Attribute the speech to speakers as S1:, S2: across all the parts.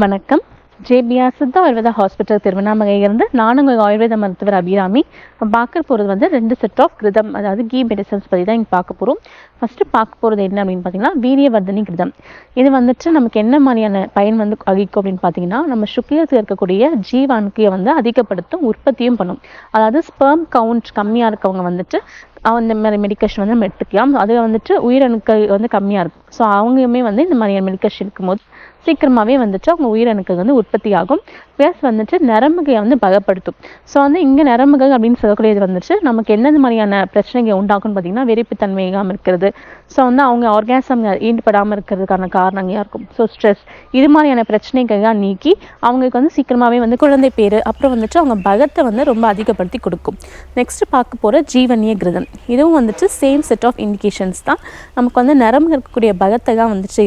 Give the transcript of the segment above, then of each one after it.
S1: வணக்கம். JPR Siddha Ayurveda hospital திருவண்ணாமலையிலிருந்து நான் உங்கள் ஆயுர்வேத மருத்துவர் அபிராமி. பார்க்க போகிறது வந்து 2 செட் ஆஃப் கிருதம், அதாவது கீ மெடிசன்ஸ் பற்றி தான் இங்கே பார்க்க போகிறோம். ஃபஸ்ட்டு பார்க்க போகிறது என்ன அப்படின்னு பார்த்தீங்கன்னா, வீரியவர்தனி கிருதம். இது வந்துட்டு நமக்கு என்ன மாதிரியான பயன் வந்து அளிக்கும் அப்படின்னு பார்த்தீங்கன்னா, நம்ம சுக்லத்தில் இருக்கக்கூடிய ஜீவாணுக்களை வந்து அதிகப்படுத்தும், உற்பத்தியும் பண்ணும். அதாவது ஸ்பெர்ம் கவுண்ட் கம்மியாக இருக்கவங்க வந்துட்டு அந்த மாதிரி மெடிக்கேஷன் வந்து நம்ம எடுத்துக்கலாம். அதில் வந்துட்டு உயிரணுக்கள் வந்து கம்மியாக இருக்கும். ஸோ அவங்களுமே வந்து இந்த மாதிரியான மெடிக்கேஷன் இருக்கும்போது சீக்கிரமாகவே வந்துட்டு அவங்க உயிரணுக்கள் வந்து உற்பத்தி ஆகும். ப்ளஸ் வந்துட்டு நரம்புகளை வந்து பலப்படுத்தும். ஸோ வந்து இங்கே நரம்புகள் அப்படின்னு சொல்லக்கூடியது வந்துட்டு நமக்கு எந்தெந்த மாதிரியான பிரச்சனைகள் உண்டாக்கும்னு பார்த்தீங்கன்னா, வெறிப்புத்தன்மை இல்லாமல் இருக்கிறது. ஸோ வந்து அவங்க ஆர்காசம் ஈடுபடாமல் இருக்கிறதுக்கான காரணங்களாக இருக்கும். ஸோ ஸ்ட்ரெஸ், இது மாதிரியான பிரச்சனைகள்லாம் நீக்கி அவங்களுக்கு வந்து சீக்கிரமாகவே வந்து குழந்தை பேர், அப்புறம் வந்துட்டு அவங்க பலத்தை வந்து ரொம்ப அதிகப்படுத்தி கொடுக்கும். நெக்ஸ்ட் பார்க்க போகிற ஜீவனிய கிருதம். இதுவும் வந்துட்டு சேம் செட் ஆஃப் இண்டிகேஷன்ஸ் தான். நமக்கு வந்து நரம்பு இருக்கக்கூடிய பலத்தை தான் வந்துட்டு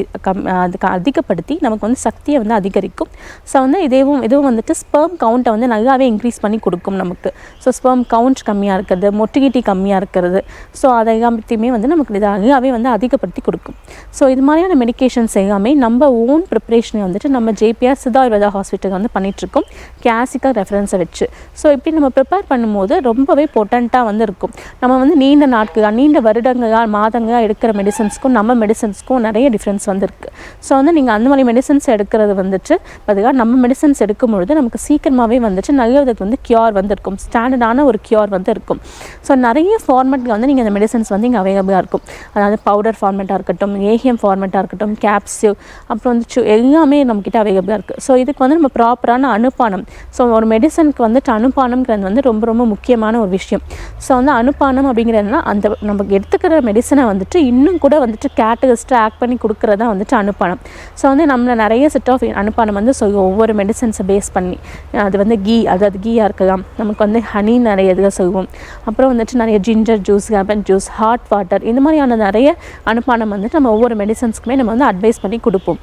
S1: அதுக்கு அதிகப்படுத்தி நமக்கு வந்து சக்தியை வந்து அதிகரிக்கும். ஸோ வந்து இதுவும் வந்துட்டு ஸ்பெர்ம் கவுண்ட்டை வந்து நல்லாவே இன்க்ரீஸ் பண்ணி கொடுக்கும் நமக்கு. ஸோ ஸ்பெர்ம் கவுண்ட் கம்மியாக இருக்கிறது, மொட்டிலிட்டி கம்மியாக இருக்கிறது, ஸோ அதை எல்லாத்தையுமே வந்து நமக்கு நல்லாவே வந்து அதிகப்படுத்தி கொடுக்கும். ஸோ இது மாதிரியான மெடிக்கேஷன்ஸ் எல்லாமே நம்ம ஓன் ப்ரிப்ரேஷனை வந்துட்டு நம்ம ஜேபிஆர் சித்தா ஆயுர்வேதா ஹாஸ்பிட்டல் வந்து பண்ணிகிட்ருக்கோம், கிளாசிக்கல் ரெஃபரன்ஸை வச்சு. ஸோ இப்படி நம்ம ப்ரிப்பேர் பண்ணும்போது ரொம்பவே பொட்டண்ட்டாக வந்து இருக்கும். நம்ம வந்து நீண்ட நாட்களாக, நீண்ட வருடங்களாக, மாதங்களாக எடுக்கிற மெடிசன்ஸ்க்கும் நம்ம மெடிசன்ஸ்க்கும் நிறைய டிஃப்ரென்ஸ் வந்து இருக்குது. ஸோ வந்து நீங்கள் அந்த மாதிரி மெடிசன்ஸ் எடுக்கிறது வந்துட்டு அதுக்காக நம்ம மெடிசன்ஸ் எடுக்கும் பொழுது நமக்கு சீக்கிரமாகவே வந்துட்டு நல்லதுக்கு வந்து கியூர் வந்து இருக்கும், ஸ்டாண்டர்டான ஒரு கியூர் வந்து இருக்கும். ஸோ நிறைய ஃபார்மேட்டில் வந்து நீங்கள் அந்த மெடிசன்ஸ் வந்து இங்கே அவைலபிளாக இருக்கும். அதாவது பவுடர் ஃபார்மேட்டாக இருக்கட்டும், ஏஹிஎம் ஃபார்மேட்டாக இருக்கட்டும், கேப்சியூல், அப்புறம் வந்து எல்லாமே நம்மக்கிட்ட அவைலபிளாக இருக்குது. ஸோ இதுக்கு வந்து நம்ம ப்ராப்பரான அனுப்பானம், ஸோ ஒரு மெடிசனுக்கு வந்துட்டு அனுப்பானம்ங்கிறது வந்து ரொம்ப ரொம்ப முக்கியமான ஒரு விஷயம். ஸோ வந்து அனுப்பானம் அப்படிங்கிறதுனா அந்த நமக்கு எடுத்துக்கிற மெடிசனை வந்துட்டு இன்னும் கூட வந்துட்டு கேட்டலிஸ்ட்டாக ஆக்ட் பண்ணி கொடுக்குறதா வந்துட்டு அனுப்பானம். ஸோ வந்து நம்மளை நிறைய செட் ஆஃப் அனுப்பானம் வந்து சொல்லுவோம் ஒவ்வொரு மெடிசன்ஸை பேஸ் பண்ணி. அது வந்து அதாவது கீயாக இருக்கலாம், நமக்கு வந்து ஹனி நிறைய இதில் சொல்லுவோம், அப்புறம் வந்துட்டு நிறைய ginger juice, lemon juice, hot water, இந்த மாதிரியான நிறைய அனுப்பானம் வந்துட்டு நம்ம ஒவ்வொரு மெடிசன்ஸ்க்குமே நம்ம வந்து அட்வைஸ் பண்ணி கொடுப்போம்.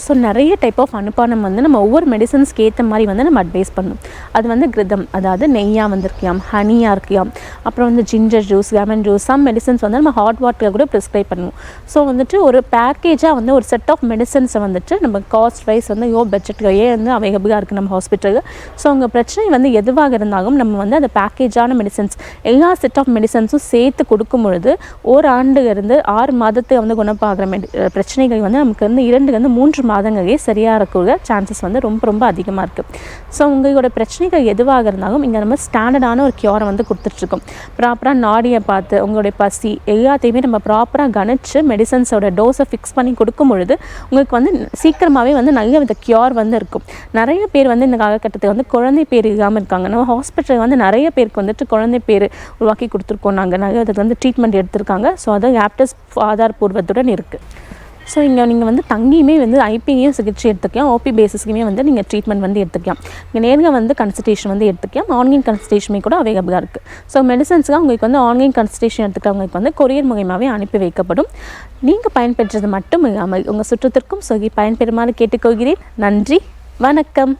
S1: ஸோ நிறைய டைப் ஆஃப் அனுப்பானம் வந்து நம்ம ஒவ்வொரு மெடிசன்ஸ்க்கு ஏற்ற மாதிரி வந்து நம்ம அட்வைஸ் பண்ணணும். அது வந்து கிருதம், அதாவது நெய்யாக வந்திருக்கலாம், ஹனியாக இருக்கலாம், அப்புறம் வந்து ginger juice, lemon juice, some medicines வந்து நம்ம ஹாட் வாட்டரில் கூட ப்ரிஸ்கிரைப் பண்ணுவோம். ஸோ வந்துட்டு ஒரு பேக்கேஜாக வந்து ஒரு செட் ஆஃப் மெடிசன்ஸை வந்துட்டு நம்ம காஸ்ட் வைஸ் வந்து பட்ஜெட்லேயே வந்து அவைலபிளாக இருக்குது நம்ம ஹாஸ்பிட்டலில். ஸோ உங்கள் பிரச்சனை வந்து எதுவாக இருந்தாலும் நம்ம வந்து அந்த பேக்கேஜான மெடிசன்ஸ் எல்லா செட் ஆஃப் மெடிசன்ஸும் சேர்த்து கொடுக்கும் பொழுது ஒரு ஆண்டுலேருந்து 6 மாதத்துக்கு வந்து குணப்பாகிற பிரச்சனைகள் வந்து நமக்கு வந்து 2-3 மாதங்களே சரியாக இருக்கக்கூடிய சான்சஸ் வந்து ரொம்ப ரொம்ப அதிகமாக இருக்குது. ஸோ உங்களோட பிரச்சனைகள் எதுவாக இருந்தாலும் இங்கே நம்ம ஸ்டாண்டர்டான ஒரு கியூரை வந்து கொடுத்துட்ருக்கோம். ப்ராப்பராக நாடியை பார்த்து உங்களுடைய பசி எல்லாத்தையுமே நம்ம ப்ராப்பராக கணிச்சு மெடிசன்ஸோட டோஸை ஃபிக்ஸ் பண்ணி கொடுக்கும் பொழுது உங்களுக்கு வந்து சீக்கிரமாகவே வந்து நல்ல வித கியூர் வந்து இருக்கும். நிறைய பேர் வந்து இந்த காலகட்டத்தில் வந்து குழந்தை பேர் இல்லாமல் இருக்காங்க. நம்ம ஹாஸ்பிட்டல் வந்து நிறைய பேருக்கு வந்துட்டு குழந்தை பேர் உருவாக்கி கொடுத்துருக்கோம். நாங்கள் நிறைய அதுக்கு வந்து ட்ரீட்மெண்ட் எடுத்திருக்காங்க. ஸோ அது லேப்டஸ் ஆதாரபூர்வத்துடன் இருக்குது. ஸோ இங்கே நீங்கள் வந்து தங்கியுமே வந்து ஐபியும் சிகிச்சை எடுத்துக்கலாம், ஓபி பேசிஸ்க்குமே வந்து நீங்கள் ட்ரீட்மெண்ட் வந்து எடுத்துக்கலாம். இங்கே நேரில் வந்து கன்சல்டேஷன் வந்து எடுத்துக்கலாம், ஆன்லைன் கன்சல்டேஷனுமே கூட அவைலபிளாக இருக்குது. ஸோ மெடிசன்ஸ்லாம் உங்களுக்கு வந்து ஆன்லைன் கன்சல்டேஷன் எடுத்துக்கிறவங்களுக்கு வந்து கொரியர் மூலமாகவே அனுப்பி வைக்கப்படும். நீங்கள் பயன்பெற்றது மட்டும் இல்லாமல் உங்கள் சுற்றத்திற்கும் சொல்லி பயன்பெறுமாறு கேட்டுக்கொள்கிறேன். நன்றி, வணக்கம்.